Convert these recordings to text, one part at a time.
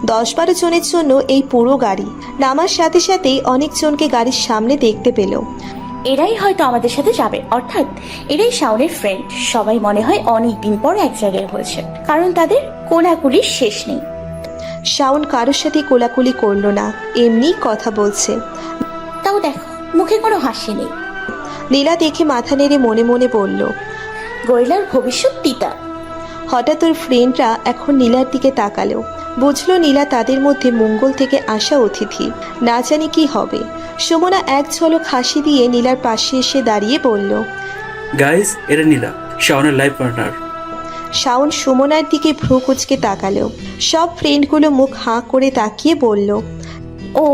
10-12 জনের জন্য এই পুরো গাড়ি। নামার সাথে সাথেই অনেকজনকে গাড়ির সামনে দেখতে পেল। এরাই হয়তো আমাদের সাথে যাবে, অর্থাৎ এরাই শাওনের ফ্রেন্ড। সবাই মনে হয় অনেকদিন পর এক জায়গায় হয়েছে, কারণ তাদের কোলাকুলির শেষ নেই। শাওন কারোর সাথে কোলাকুলি করলো না, এমনি কথা বলছে। তাও দেখো, মুখে কোনো হাসি নেই। নীলা দেখে মাথা নেড়ে মনে মনে বলল, গরিলার ভবিষ্যৎ তিতা। হঠাৎ ওর ফ্রেন্ডরা এখন নীলার দিকে তাকালো। বুঝলো নীলা তাদের মধ্যে মঙ্গল থেকে আসা অতিথি। না জানি কি হবে। সুমনা এক ঝলক হাসি দিয়ে নীলার পাশে এসে দাঁড়িয়ে বলল, গাইস, এটা নীলা, শাওনের লাইফ পার্টনার। শাওন সুমনার দিকে ভ্রু কুঁচকে তাকালো। সব ফ্রেন্ডগুলো মুখ হাঁ করে তাকিয়ে বলল, ও।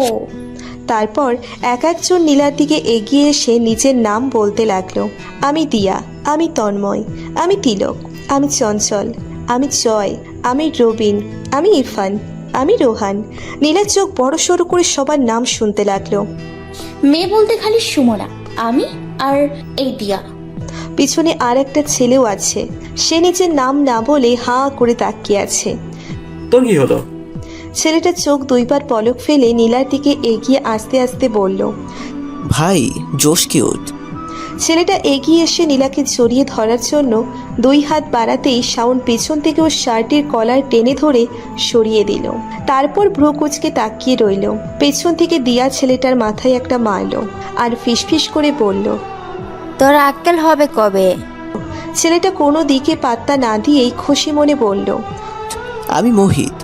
তারপর এক একজন নীলার দিকে এগিয়ে এসে নিজের নাম বলতে লাগলো। আমি দিয়া, আমি তন্ময়, আমি তিলক, আমি চঞ্চল, আমি জয়, আমি রবিন, আমি ইরফান, আমি রোহান। নীলার চোখ বড় সড়ো করে সবার নাম শুনতে লাগলো। মেয়ে বলতে খালি সুমনা, আমি আর এই দিয়া। পিছনে আর একটা ছেলেও আছে। সে নিজের নাম না বলে হাঁ করে তাকিয়ে আছে। তোর কি হলো? ছেলেটা চোখ দুইবার পলক ফেলে নীলার দিকে এগিয়ে আস্তে আস্তে বলল, ভাই জোশ কিউট। ছেলেটা এগিয়ে এসে নীলাকে জড়িয়ে ধরার জন্য 2 হাত বাড়াতেই শাওন পেছন থেকে ওর শার্টের কলার টেনে ধরে সরিয়ে দিল। তারপর ভ্রু কুঁচকে তাকিয়ে রইল। পেছন থেকে দিয়া ছেলেটার মাথায় একটা মারল আর ফিসফিস করে বলল, তোর আক্কেল হবে কবে? ছেলেটা কোনো দিকে পাত্তা না দিয়েই খুশি মনে বলল। আমি মোহিত।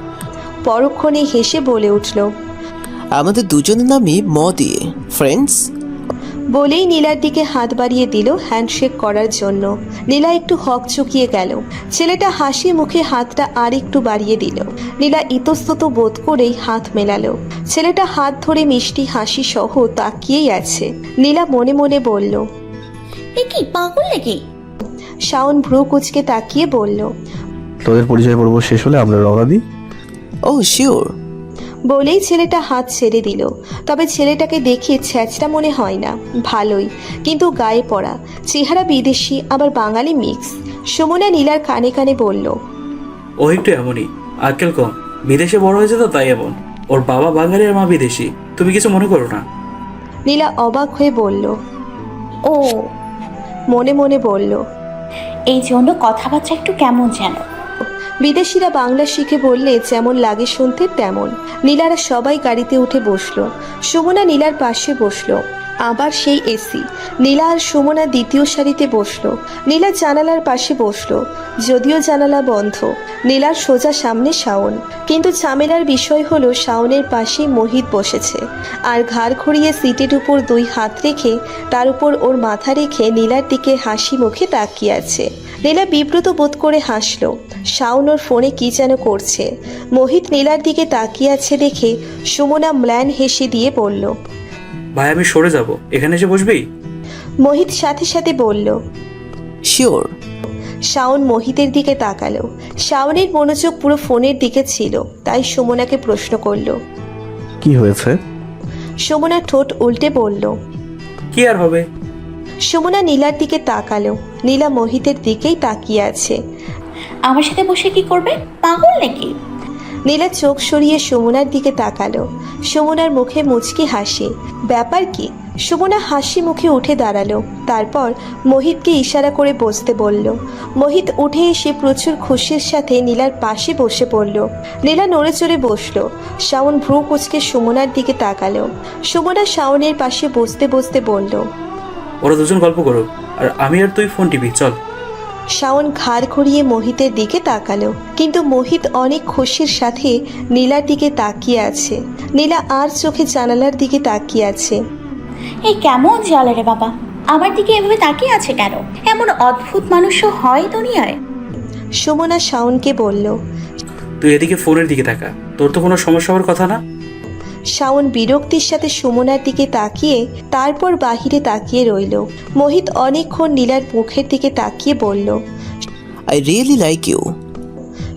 পরক্ষণে হেসে বলে উঠল, আমাদের দুজনের নামই ম দিয়ে, ফ্রেন্ডস। বলেই নীলার দিকে হাত বাড়িয়ে দিল হ্যান্ডশেক করার জন্য। নীলা একটু হক চুকিয়ে গেল। ছেলেটা হাসি মুখে হাতটা আর একটু বাড়িয়ে দিল। নীলা ইতস্তত বোধ করেই হাত মেলালো। ছেলেটা হাত ধরে মিষ্টি হাসি সহ তাকিয়েই আছে। নীলা মনে মনে বলল, এ কি পাগল নাকি? শাওন ভ্রু কুঁচকে তাকিয়ে বলল, তোদের পরিচয় পর্ব শেষ হলে আমরা রওনা দিই। ও শিওর। বলেই ছেলেটা হাত ছেড়ে দিল। তবে ছেলেটাকে দেখে ছ্যাঁচড়া মনে হয় না, ভালোই, কিন্তু গায়ে পড়া, চেহারা বিদেশি আবার বাঙালি মিক্স। সুমনা নীলার কানে কানে বলল, ও একটু এমনই, আক্কেল কম, বিদেশে বড় হয়েছে তো তাই এমন। ওর বাবা বাঙালি আর মা বিদেশি, তুমি কিছু মনে করো না। নীলা অবাক হয়ে বলল, ও। মনে মনে বলল, এই জন্য কথাবার্তা একটু কেমন যেন। বিদেশিরা বাংলা শিখে বললে যেমন লাগে শুনতে তেমন। নীলারা সবাই গাড়িতে উঠে বসলো। সুমনা নীলার পাশে বসলো। আবার সেই এসি। নীলা আর সুমনা দ্বিতীয় সারিতে বসলো। নীলা জানালার পাশে বসলো, যদিও জানালা বন্ধ। নীলার সোজা সামনে শাওন। কিন্তু ঝামেলার বিষয় হলো শাওনের পাশেই মোহিত বসেছে, আর ঘাড় ঘুরিয়ে সিটের উপর 2 হাত রেখে তার উপর ওর মাথা রেখে নীলার দিকে হাসি মুখে তাকিয়ে আছে। নীলা বিব্রত বোধ করে হাসল। শাওন ওর ফোনে কি যেন করছে। মোহিত নীলার দিকে তাকিয়ে আছে দেখে সুমনা ম্লান হেসে দিয়ে বলল, ভাই আমি সরে যাব, এখানে এসে বসবি? মোহিত সাথে সাথে বলল, শিওর। শাওন মোহিতের দিকে তাকালো। শাওনের মনোযোগ পুরো ফোনের দিকে ছিল, তাই সুমনাকে প্রশ্ন করলো। কি হয়েছে? সুমনা ঠোঁট উল্টে বলল, কি আর হবে। সুমনা নীলার দিকে তাকালো। নীলা মোহিতের দিকেই তাকিয়ে আছে। আমার সাথে বসে কি করবে? পাগল নাকি? নীলা চোখ সরিয়ে সুমনার দিকে তাকালো। সুমনার মুখে মুচকি হাসি। ব্যাপার কি? সুমনা হাসি মুখে উঠে দাঁড়ালো। তারপর মোহিতকে ইশারা করে বসতে বলল। মোহিত উঠে এসে প্রচুর খুশির সাথে নীলার পাশে বসে পড়ল। নীলা নড়ে চড়ে বসলো। শাওন ভ্রু কুঁচকে সুমনার দিকে তাকালো। সুমনা শাওনের পাশে বসতে বসতে বলল, ওরা দুজন গল্প করো, আর আমি আর তুই ফোন টিপি, চল। শাওন ঘাড় ঘুরিয়ে মোহিতের দিকে তাকালো, কিন্তু মোহিত অনেক খুশির সাথে নীলার দিকে তাকিয়ে আছে। নীলা আর চোখে জানালার দিকে তাকিয়ে আছে। এই কেমন জালে রে বাবা, আমার দিকে এভাবে তাকিয়ে আছে কেন? এমন অদ্ভুত মানুষও হয় দুনিয়ায়। সুমনা শাওনকে বলল। তুই এদিকে ফোনের দিকে তাকা, তোর তো কোনো সমস্যা হওয়ার কথা না। শাওন বিরক্তির সাথে সুমনার দিকে তাকিয়ে তারপর বাহিরে তাকিয়ে রইল। মোহিত অনেকক্ষণ নীলার মুখের দিকে তাকিয়ে বলল, আই রিয়েলি লাইক ইউ।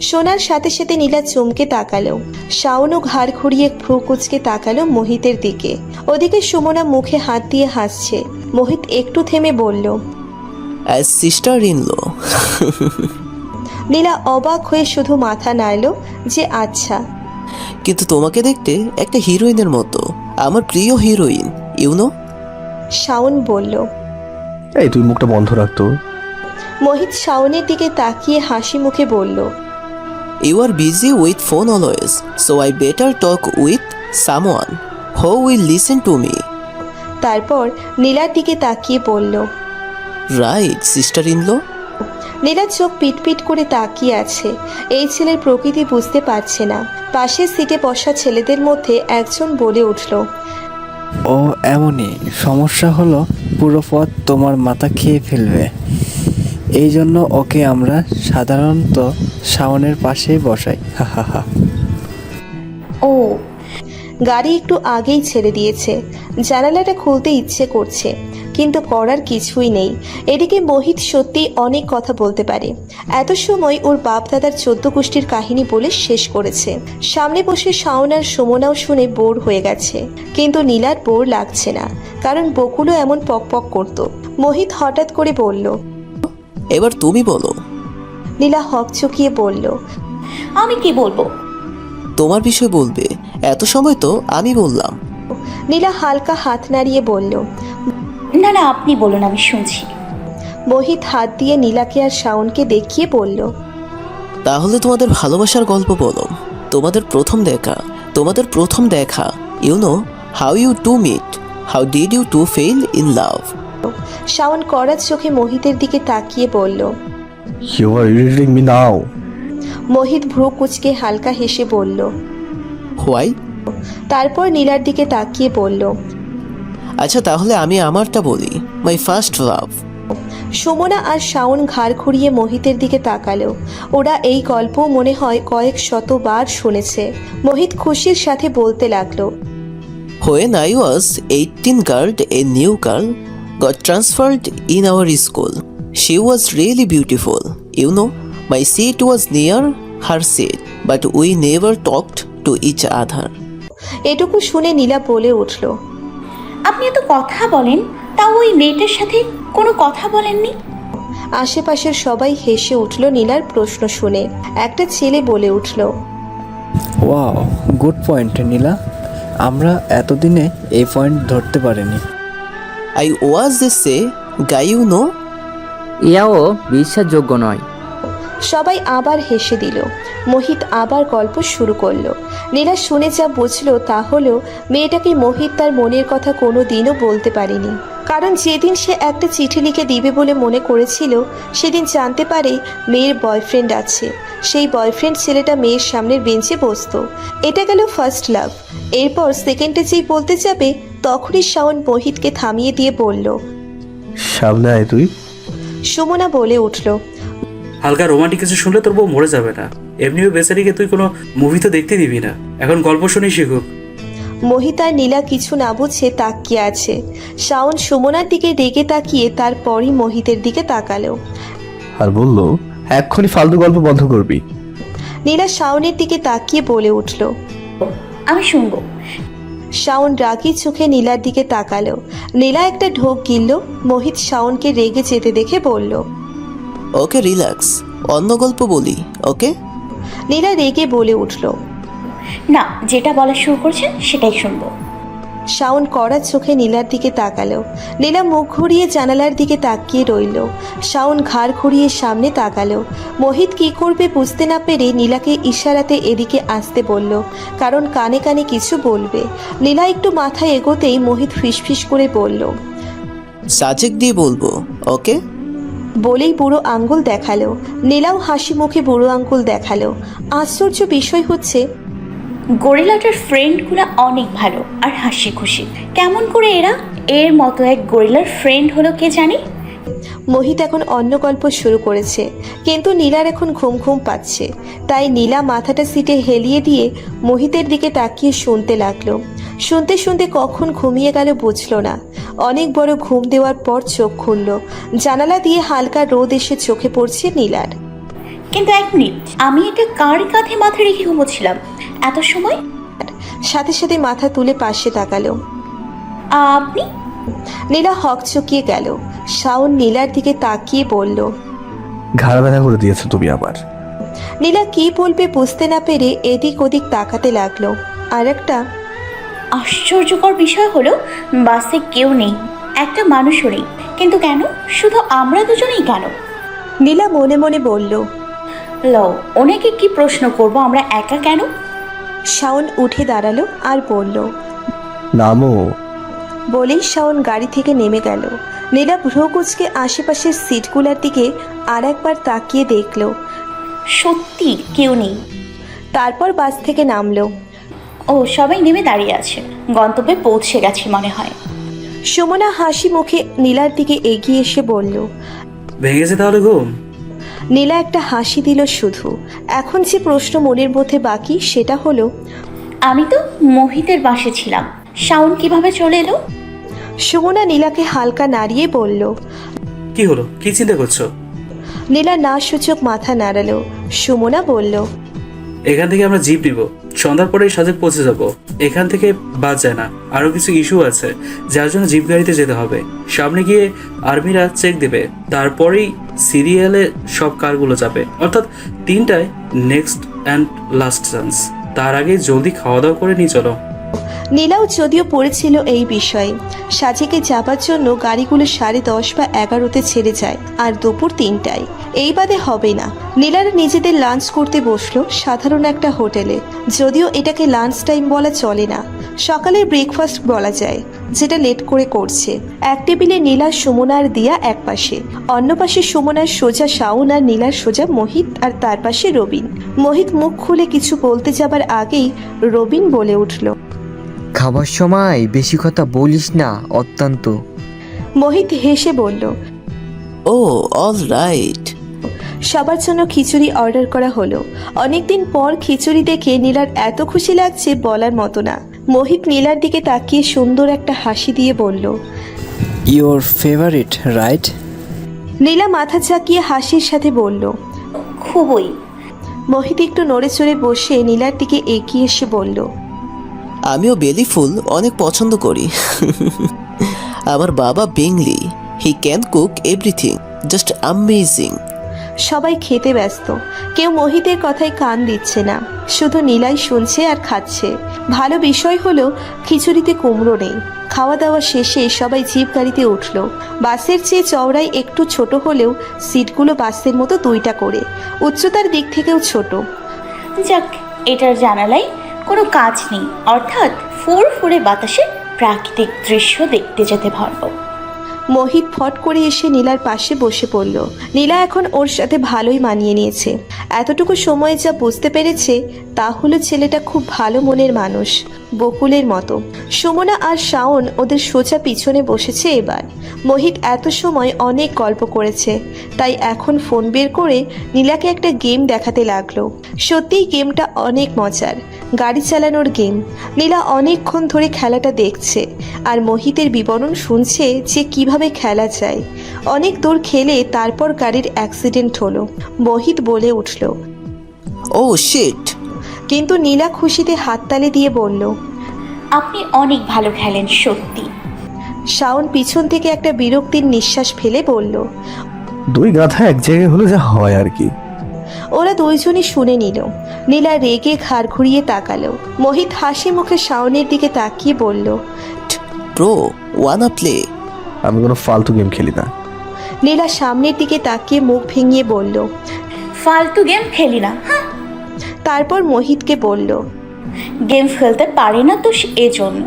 শোনার সাথে সাথে নীলা চমকে তাকালো। শাওনও ঘাড় ঘুরিয়ে ভ্রু কুঁচকে তাকালো মোহিতের দিকে। ওদিকে সুমনা মুখে হাত দিয়ে হাসছে। মোহিত একটু থেমে বলল, অ্যাজ সিস্টার ইন ল। নীলা অবাক হয়ে শুধু মাথা নাড়ল যে আচ্ছা। কিন্তু তোমাকে দেখতে একটা হিরোইনের মতো, আমার প্রিয় হিরোইন, ইউনো। শাওন বলল। এই তুই মুখটা বন্ধ রাখতো। মোহিত শাওনের দিকে তাকিয়ে হাসি মুখে বলল। You are busy with phone always, so I better talk with someone who will listen to me. তারপর নীলার দিকে তাকিয়ে বলল। Right sister-in-law. নীলার চোখ পিটপিট করে তাকিয়ে আছে। এই ছেলের প্রকৃতি বুঝতে পারছে না। পাশের সিটে বসা ছেলেদের মধ্যে একজন বলে উঠল। ও এমনই, সমস্যা হলো পুরো পথ তোমার মাথা খেয়ে ফেলবে। এই জন্য ওকে আমরা সাধারণত শাওনের পাশেই বসাই। হা হা হা। ও গাড়ি একটু আগেই ছেড়ে দিয়েছে। জানালাটা খুলতে ইচ্ছে করছে, কিন্তু করার কিছুই নেই। এদিকে মোহিত সত্যিই অনেক কথা বলতে পারে। এত সময় ওর বাপ দাদার 14 গোষ্ঠীর কাহিনী বলে শেষ করেছে। সামনে বসে শাওন আর সুমনাও শুনে বোর হয়ে গেছে, কিন্তু নীলার বোর লাগছে না, কারণ বকুলও এমন পকপক করত। মোহিত হঠাৎ করে বলল। এবার তুমি বলো। নীলা হকচকিয়ে বলল। আমি কি বলবো? তোমার বিষয় বলবে, এত সময় তো আমি বললাম। নীলা হালকা হাত নাড়িয়ে বলল। না না, আপনি বলুন, আমি শুনছি। মোহিত হাত দিয়ে নীলাকে আর শাওনকে দেখিয়ে বলল। তাহলে তোমাদের ভালোবাসার গল্প বলো। তোমাদের প্রথম দেখা, you know how you two meet, how did you two fall in love. Shaon কড়া চোখে মোহিতের দিকে তাকিয়ে বলল। You are irritating me now. Mohit ভ্রু কুঁচকে হালকা হেসে বলল। হোয়াই? তারপর নীলার দিকে তাকিয়ে বলল। আচ্ছা তাহলে আমি আমারটা বলি, মাই ফার্স্ট লাভ। সুমনা আর শাওন ঘাড় ঘুরিয়ে মোহিতের দিকে তাকালো। ওরা এই গল্প মনে হয় কয়েক শতবার শুনেছে। মোহিত খুশির সাথে বলতে লাগলো। When I was 18 girl, a new girl got transferred in our school. She was really beautiful. You know, my seat was near her seat, but we never talked to each other. এটুকু শুনে নীলা বলে উঠল। আপনি এত কথা বলেন, তাও ওই মেয়েটার সাথে কোনো কথা বলেননি? আশেপাশের সবাই হেসে উঠল নীলার প্রশ্ন শুনে। একটা ছেলে বলে উঠল। ওয়াও, গুড পয়েন্ট নীলা। আমরা এতদিনে এই পয়েন্ট ধরতে পারিনি। I was this guy, you know. ইয়াও বিশ্বাসযোগ্য নয়। সবাই আবার হেসে দিল। মোহিত আবার গল্প শুরু করলো। নীলা শুনে যা বুঝলো তা হলো, মেয়েটাকে মোহিত তার মনের কথা কোনো দিনও বলতে পারেনি। কারণ যেদিন সে একটা চিঠি লিখে দিবে বলে মনে করেছিল, সেদিন জানতে পারে মেয়ের বয়ফ্রেন্ড আছে। সেই বয়ফ্রেন্ড ছেলেটা মেয়ের সামনের বেঞ্চে বসতো। এটা গেল ফার্স্ট লাভ। এরপর সেকেন্ডে যেই বলতে যাবে, তখনই শাওন মোহিতকে থামিয়ে দিয়ে বলল। সামনে আয় তুই। সুমনা বলে উঠল। হালকা রোমান্টিক কিছু শুনলে তোর বউ মরে যাবে না। এমনিও বেচারিকে তুই কোনো মুভি তো দেখতে দিবি না, এখন গল্প শুনেই শিখুক। মোহিত আর নীলা কিছু না বুঝে তাকিয়ে আছে। শাওন সুমনার দিকে রেগে তাকিয়ে তারপরই মোহিতের দিকে তাকালো। আর বললো, এক্ষুনি ফালতু গল্প বন্ধ করবি। নীলা শাওনের দিকে তাকিয়ে বলে উঠল। আমি শুনবো। শাওন রাগী চোখে নীলার দিকে তাকালো। নীলা একটা ঢোক গিলল। মোহিত শাওনকে রেগে যেতে দেখে বলল। ওকে রিল্যাক্স, অন্য গল্প বলি, ওকে? নীলা রেগে বলে উঠল। না, যেটা বলা শুরু করছেন সেটাই শুনবো। শাওন কড়া চোখে নীলার দিকে তাকালো। নীলা মুখ ঘুরিয়ে জানালার দিকে তাকিয়ে রইল। শাওন ঘাড় ঘুরিয়ে সামনে তাকালো। মোহিত কি করবে বুঝতে না পেরে নীলাকে ইশারাতে এদিকে আসতে বলল, কারণ কানে কানে কিছু বলবে। নীলা একটু মাথা এগোতেই মোহিত ফিসফিস করে বলল। সাজেক দিয়ে বলবো, ওকে? বলেই বুড়ো আঙ্গুল দেখালো। নীলাও হাসি মুখে বুড়ো আঙ্গুল দেখালো। আশ্চর্য বিষয় হচ্ছে, গরিলাটার ফ্রেন্ডগুলো অনেক ভালো আর হাসি খুশি। কেমন করে এরা এর মতো এক গরিলার ফ্রেন্ড হলো কে জানে? মোহিত এখন অন্য গল্প শুরু করেছে, কিন্তু নীলার এখন ঘুম ঘুম পাচ্ছে। তাই নীলা মাথাটা সিটে হেলিয়ে দিয়ে মোহিতের দিকে তাকিয়ে শুনতে লাগলো। শুনতে শুনতে কখন ঘুমিয়ে গেল বুঝলো না। অনেক বড় ঘুম দেওয়ার পর চোখ খুলল। জানালা দিয়ে হালকা রোদ এসে চোখে পড়ছে নীলার। কিন্তু এক মিনিট, আমি এটা কার কাঁধে মাথা রেখে ঘুমোচ্ছিলাম এত সময়? সাথে সাথে মাথা তুলে পাশে তাকালো। আপনি? নীলা হকচকিয়ে গেল। শাওন নীলার দিকে তাকিয়ে বলল। ঘাড় ব্যথা করে দিয়েছো তুমি আবার। নীলা কি বলবে বুঝতে না পেরে এদিক ওদিক তাকাতে লাগলো। আর একটা আশ্চর্যকর বিষয় হলো বাসে কেউ নেই, একটা মানুষও নেই, কিন্তু কেন শুধু আমরা দুজনেই কেন? নীলা মনে মনে বলল। লও, ওনাকে কি প্রশ্ন করব, আমরা একা কেন? শাওন উঠে দাঁড়ালো আর বলল। নামো। বলেই শাওন গাড়ি থেকে নেমে গেল। নীলা ভ্রুকুচকে আশেপাশের সিটগুলোর দিকে আর একবার তাকিয়ে দেখলো। সত্যি কেউ নেই। তারপর বাস থেকে নামলো। ও, সবাই নেমে দাঁড়িয়ে আছে, গন্তব্যে পৌঁছে গেছি মনে হয়। সুমনা হাসি মুখে নীলার দিকে এগিয়ে এসে বলল। ভেঙেছে তাহলে ঘুম? নীলা একটা হাসি দিল শুধু। এখন যে প্রশ্ন মনের মধ্যে বাকি সেটা হলো, আমি তো মোহিতের বাসে ছিলাম, শাওন কিভাবে চলে এলো? সুমনা নীলাকে হালকা নাড়িয়ে বলল। কি হলো, কি চিন্তা করছো? নীলা না সূচক মাথা নাড়ালো। সুমনা বলল। এখান থেকে আমরা জিপ নিব, সন্ধ্যার পরেই সাজেক পৌঁছে যাব। এখান থেকে বাস যায় না, আরো কিছু ইস্যু আছে যার জন্য জিপ গাড়িতে যেতে হবে। সামনে গিয়ে আর্মিরা চেক দেবে, তারপরেই সিরিয়ালে সব কারগুলো যাবে, অর্থাৎ 3টায় নেক্সট অ্যান্ড লাস্ট চান্স। তার আগে জলদি খাওয়া দাওয়া করে নিয়ে চলো। নীলাও যদিও পড়েছিল এই বিষয়ে। সাজেকে যাবার জন্য গাড়িগুলো 10:30 বা 11তে ছেড়ে যায়, আর দুপুর 3টায়। এই বাদে হবে না। নীলারা নিজেদের লাঞ্চ করতে বসলো সাধারণ একটা হোটেলে, যদিও এটাকে লাঞ্চ টাইম বলা চলে না, সকালের ব্রেকফাস্ট বলা যায়, যেটা লেট করে করছে। এক টেবিলে নীলা, সুমনা আর দিয়া এক পাশে, অন্য পাশে সুমনার সোজা শাওন আর নীলার সোজা মোহিত, আর তার পাশে রবিন। মোহিত মুখ খুলে কিছু বলতে যাবার আগেই রবিন বলে উঠল। খাবার সময় বেশি কথা বলিস না অত্যন্ত। মোহিত হেসে বলল। ও অল রাইট। সবার জন্য খিচুড়ি অর্ডার করা হলো। অনেকদিন পর খিচুড়ি দেখে নীলার এত খুশি লাগছে বলার মতো না। মোহিত নীলার দিকে তাকিয়ে সুন্দর একটা হাসি দিয়ে বলল। Your favourite right? নীলা মাথা ঝাঁকিয়ে হাসির সাথে বলল। খুবই। মোহিত একটু নড়ে চড়ে বসে নীলার দিকে এগিয়ে এসে বলল। আমিও বেলি ফুল অনেক পছন্দ করি। আমার বাবা Bengali, he can cook everything, just amazing. সবাই খেতে ব্যস্ত, কেউ মোহিতের কথায় কান দিচ্ছে না, শুধু নীলাই শুনছে আর খাচ্ছে। ভালো বিষয় হলো খিচুড়িতে কুমড়ো নেই। খাওয়া দাওয়া শেষে সবাই জিপ গাড়িতে উঠল। বাসের চেয়ে চওড়াই একটু ছোট হলেও সিটগুলো বাসের মতো 2টা করে, উচ্চতার দিক থেকেও ছোট। যাক, এটার জানালায় কোনো কাজ নেই, অর্থাৎ ফুরফুরে বাতাসে প্রাকৃতিক দৃশ্য দেখতে যেতে পারবো। মোহিত ফট করে এসে নীলার পাশে বসে পড়ল। নীলা এখন ওর সাথে ভালোই মানিয়ে নিয়েছে। এতটুকু সময়ে যা বুঝতে পেরেছে তা হলো ছেলেটা খুব ভালো মনের মানুষ, বকুলের মতো। সুমনা আর শাওন ওদের সোজা পিছনে বসেছে এবার। মোহিত এত সময় অনেক গল্প করেছে, তাই এখন ফোন বের করে নীলাকে একটা গেম দেখাতে লাগলো। সত্যিই গেমটা অনেক মজার, গাড়ি চালানোর গেম। নীলা অনেকক্ষণ ধরে খেলাটা দেখছে আর মোহিতের বিবরণ শুনছে যে কিভাবে খেলা যায়। অনেক দূর খেলে তারপর গাড়ির অ্যাক্সিডেন্ট হলো। মোহিত বলে উঠল। ও শিট। কিন্তু নীলা খুশিতে হাততালি দিয়ে বলল। আপনি অনেক ভালো খেলেন সত্যি। শাওন পিছন থেকে একটা বিরক্তির নিঃশ্বাস ফেলে বলল। 2 গাধা এক জায়গায় হলে যা হয় আর কি। ওরা দুইজনই শুনে নিল। নীলা রেগে ঘাড় ঘুরিয়ে তাকালো। মোহিত হাসি মুখে শাওনের দিকে তাকিয়ে বলল। Bro, wanna play? আমি কোনো ফালতু গেম খেলি না। নীলা সামনের দিকে তাকিয়ে মুখ ভেঙিয়ে বলল। ফালতু গেম খেলি না। তারপর মোহিতকে বলল। গেম খেলতে পারি না তো এজন্য।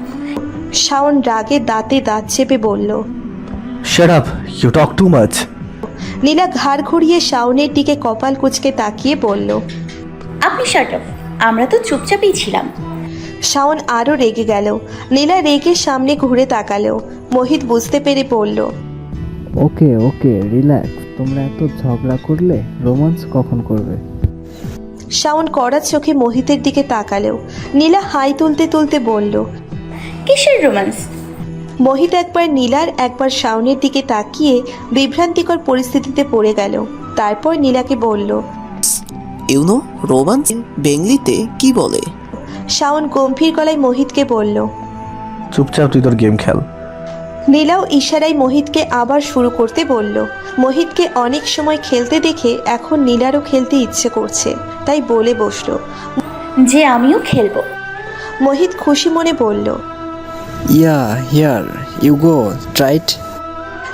শাওন রাগে দাঁতে দাঁত চেপে বলল। Shut up, you talk too much. Nila ঘাড় ঘুরিয়ে শাওনের দিকে কপাল কুঁচকে তাকিয়ে বলল। আপনি শাট আপ, আমরা তো চুপচাপই ছিলাম। শাওন আরও রেগে গেল। নীলা রেগে সামনে ঘুরে তাকালো। মোহিত বুঝতে পেরে বলল। ওকে ওকে, রিল্যাক্স। তোমরা এত ঝগড়া করলে রোমান্স কখন করবে? শাওন কড়া চোখে মোহিতের দিকে তাকালো। নীলা হাই তুলতে তুলতে বলল। কিসের রোমান্স? মোহিত একবার নীলার একবার শাওনের দিকে তাকিয়ে বিভ্রান্তিকর পরিস্থিতিতে পড়ে গেল। তারপর নীলাকে বলল। ইউনো রোমান্স বেঙ্গলিতে কি বলে? শাওন গম্ভীর গলায় মোহিতকে বলল। চুপচাপ তুই তোর গেম খেল। নীলাও ইশারায় মোহিতকে আবার শুরু করতে বলল। মোহিতকে অনেক সময় খেলতে দেখে এখন নীলারও খেলতে ইচ্ছে করছে, তাই বলে বসলো। যে আমিও খেলবো। মোহিত খুশি মনে বলল। ইয়া হিয়ার ইউ গো ট্রাইট।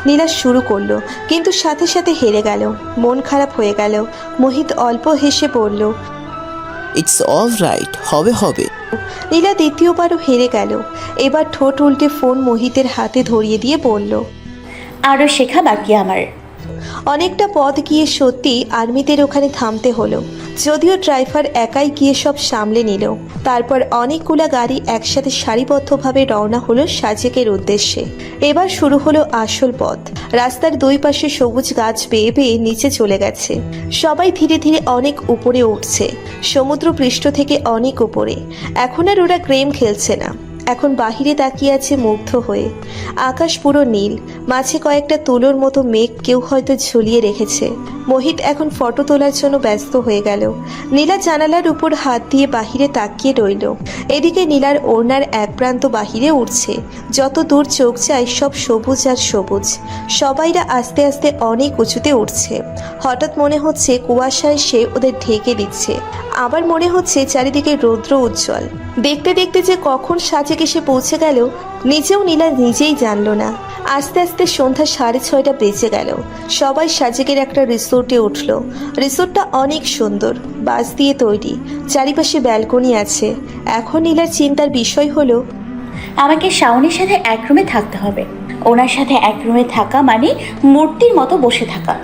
নীলা শুরু করলো, কিন্তু সাথে সাথে হেরে গেল। মন খারাপ হয়ে গেল। মোহিত অল্প হেসে বলল। ইটস অল রাইট, হবে হবে। নীলা দ্বিতীয়বারও হেরে গেল। এবার ঠোঁট উল্টে ফোন মোহিতের হাতে ধরিয়ে দিয়ে বলল। আরও শেখা বাকি আমার। অনেকটা পথ গিয়ে সত্যি আর্মিদের ওখানে থামতে হলো, যদিও ড্রাইভার একাই গিয়ে সব সামলে নিল। তারপর অনেকগুলা গাড়ি একসাথে সারিবদ্ধভাবে রওনা হলো সাজেকের উদ্দেশ্যে। এবার শুরু হলো আসল পথ। রাস্তার দুই পাশে সবুজ গাছ বেয়ে বেয়ে নিচে চলে গেছে। সবাই ধীরে ধীরে অনেক উপরে উঠছে, সমুদ্র পৃষ্ঠ থেকে অনেক উপরে। এখন আর ওরা গেম খেলছে না, এখন বাহিরে তাকিয়ে আছে মুগ্ধ হয়ে। আকাশ পুরো নীল, মাঝে কয়েকটা তুলোর মতো মেঘ কেউ হয়তো ঝুলিয়ে রেখেছে। মোহিত এখন ফটো তোলার জন্য ব্যস্ত হয়ে গেল। নীলা জানালার উপর হাত দিয়ে বাহিরে তাকিয়ে রইল। এদিকে নীলার ওড়নার এক প্রান্ত বাহিরে উঠছে। যত দূর চোখ যায় সব সবুজ আর সবুজ। সবাইরা আস্তে আস্তে অনেক উঁচুতে উঠছে। হঠাৎ মনে হচ্ছে কুয়াশায় সে ওদের ঢেকে দিচ্ছে। আবার মনে হচ্ছে চারিদিকে রৌদ্র উজ্জ্বল। দেখতে দেখতে যে কখন সাজেক এসে পৌঁছে গেল নিজেও নীলা নিজেই জানল না। আস্তে আস্তে সন্ধ্যা 6:30 বেজে গেল। সবাই সাজেকের একটা রিসোর্টে উঠল। রিসোর্টটা অনেক সুন্দর, বাঁশ দিয়ে তৈরি, চারিপাশে ব্যালকনি আছে। এখন নীলার চিন্তার বিষয় হলো, আমাকে শাওনের সাথে এক রুমে থাকতে হবে। ওনার সাথে এক রুমে থাকা মানে মূর্তির মতো বসে থাকা।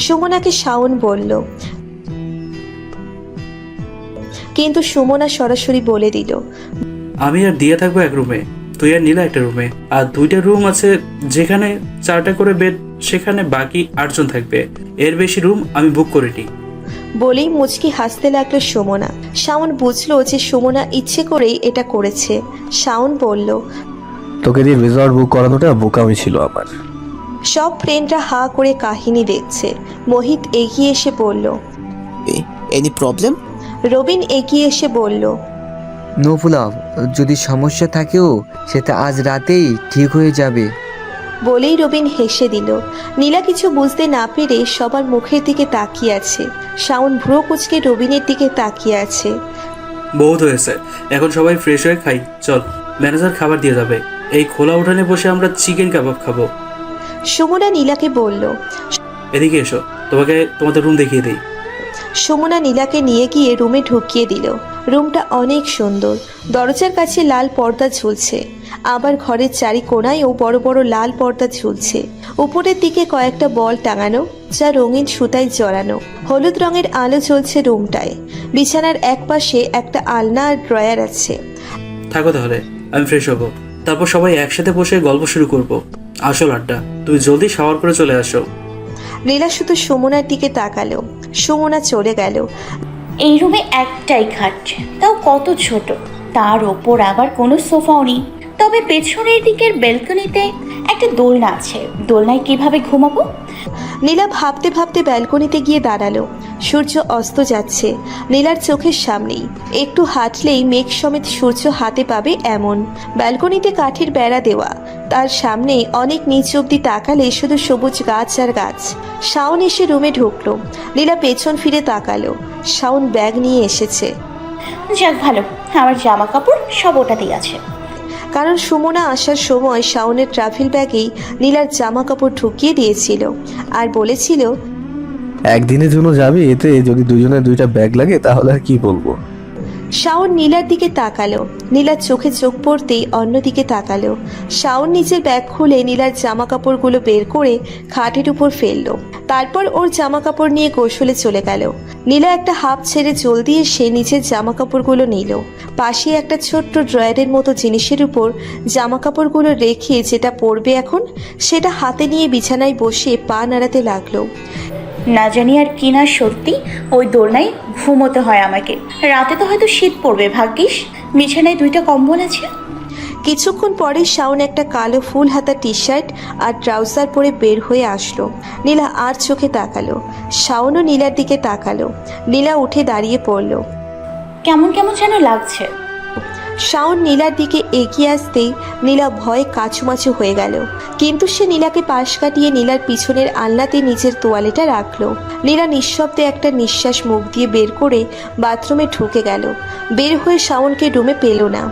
সুমনাকে শাওন বলল, কিন্তু সুমনা সরাসরি বলে দিল, আমি আর দিয়া থাকবো এক রুমে, তুই আর নীলা একটা রুমে। আর 2টা রুম আছে যেখানে 4টা করে বেড, সেখানে বাকি 8 জন থাকবে। এর বেশি রুম আমি বুক করিনি। বলেই মুচকি হাসতে লাগলো সুমনা। শাওন বুঝলো যে সুমনা ইচ্ছে করেই এটা করেছে। শাওন বলল, তোকে দিয়ে রিসর্ট বুক করানোটা বোকামি ছিল আমার। সব ফ্রেন্ডরা হা করে কাহিনী দেখছে। মোহিত এগিয়ে এসে বলল। Any problem? রবিন এগিয়ে এসে বলল, নো প্রবলেম, যদি সমস্যা থাকেও সেটা আজ রাতেই ঠিক হয়ে যাবে। বলেই রবিন হেসে দিল। নীলা কিছু বুঝতে না পেরে সবার মুখের দিকে তাকিয়ে আছে। শাওন ভ্রু কুচকে রবিনের দিকে তাকিয়ে আছে। বহুত হয়েছে, এখন সবাই ফ্রেশ হয়ে খাই। চল, ম্যানেজার খাবার দিয়ে যাবে। এই খোলা উঠানে বসে আমরা চিকেন কাবাব খাবো। সুমনা নীলাকে বলল। এদিকে এসো, তোমাকে তোমাদের রুম দেখিয়ে দিই। সুমনা নীলাকে নিয়ে গিয়ে রুমে ঢুকিয়ে দিল। রুমটা অনেক সুন্দর। দরজার কাছে লাল পর্দা ঝুলছে, আবার ঘরের চারি কোণায়ও বড় বড় লাল পর্দা ঝুলছে। উপরের দিকে কয়েকটা বল টাঙানো, যা রঙিন সুতায় জড়ানো। হলুদ রঙের আলো জ্বলছে রুমটায়। বিছানার এক পাশে একটা আলনা আর ড্রয়ার আছে। থাকো তাহলে, আমি ফ্রেশ হবো, তারপর সবাই একসাথে বসে গল্প শুরু করব। আসল আড্ডা। তুমি জলদি শাওয়ার করে চলে আসো। নীলা শুধু সুমনার দিকে তাকালো। সুমনা চলে গেল। এই রুমে একটাই খাট, তাও কত ছোট। তার ওপর আবার কোনো সোফাও নেই। তবে পেছনের দিকের ব্যালকনিতে একটা দোলনা আছে। দোলনায় কিভাবে ঘুমাবো? নীলা ভাবতে ভাবতে ব্যালকনিতে গিয়ে দাঁড়ালো। সূর্য অস্ত যাচ্ছে নীলার চোখের সামনেই। একটু হাঁটলেই মেঘ সমেত সূর্য হাতে পাবে এমন। ব্যালকনিতে কাঠের বেড়া দেওয়া, তার সামনে অনেক নিচ অব্দি তাকালে শুধু সবুজ গাছ আর গাছ। শাওন এসে রুমে ঢুকলো। নীলা পেছন ফিরে তাকালো। শাওন ব্যাগ নিয়ে এসেছে। যাক ভালো, আমার জামা কাপড় সব ওটাতেই আছে। কারণ সুমনা আসার সময় শাওনের ট্রাভেল ব্যাগেই নীলার জামা কাপড় ঢুকিয়ে দিয়েছিল আর বলেছিল, একদিনের জন্য যাবি, এতে যদি দুজনের 2টা ব্যাগ লাগে তাহলে আর কি বলবো। শাওন নীলার দিকে তাকালো। নীলার চোখে চোখ পড়তেই অন্যদিকে তাকালো। শাওন নিজের ব্যাগ খুলে নীলার জামা কাপড়গুলো বের করে খাটের উপর ফেললো। তারপর ওর জামা কাপড় নিয়ে গোসলে চলে গেল। নীলা একটা হাফ ছেড়ে জলদি এসে নিচের জামা কাপড়গুলো নিল। পাশে একটা ছোট্ট ড্রয়ারের মতো জিনিসের উপর জামা কাপড়গুলো রেখে যেটা পরবে এখন, সেটা হাতে নিয়ে বিছানায় বসে পা নাড়াতে লাগলো। না জানি আর কি না সত্যি ওই দোলনায় ঘুমোতে হয় আমাকে। রাতে তো হয়তো শীত পড়বে, ভাগ্যিস বিছানায় 2টা কম্বল আছে। কিছুক্ষণ পরে শাওন একটা কালো ফুল হাতা টি শার্ট আর ট্রাউজার পরে বের হয়ে আসলো। নীলা আর চোখে তাকালো। শাওনও নীলার দিকে তাকালো। নীলা উঠে দাঁড়িয়ে পড়ল। কেমন কেমন যেন লাগছে। শাওন নীলার দিকে এগিয়ে আসতেই নীলা ভয়ে কাচুমাচু হয়ে গেল, কিন্তু সে নীলাকে পাশ কাটিয়ে নীলার পিছনের আলনাতে নিজের তোয়ালেটা রাখলো। নীলা নিঃশব্দে একটা নিঃশ্বাস মুখ দিয়ে বের করে বাথরুমে ঢুকে গেল। বের হয়ে শাওনকে রুমে পেল না।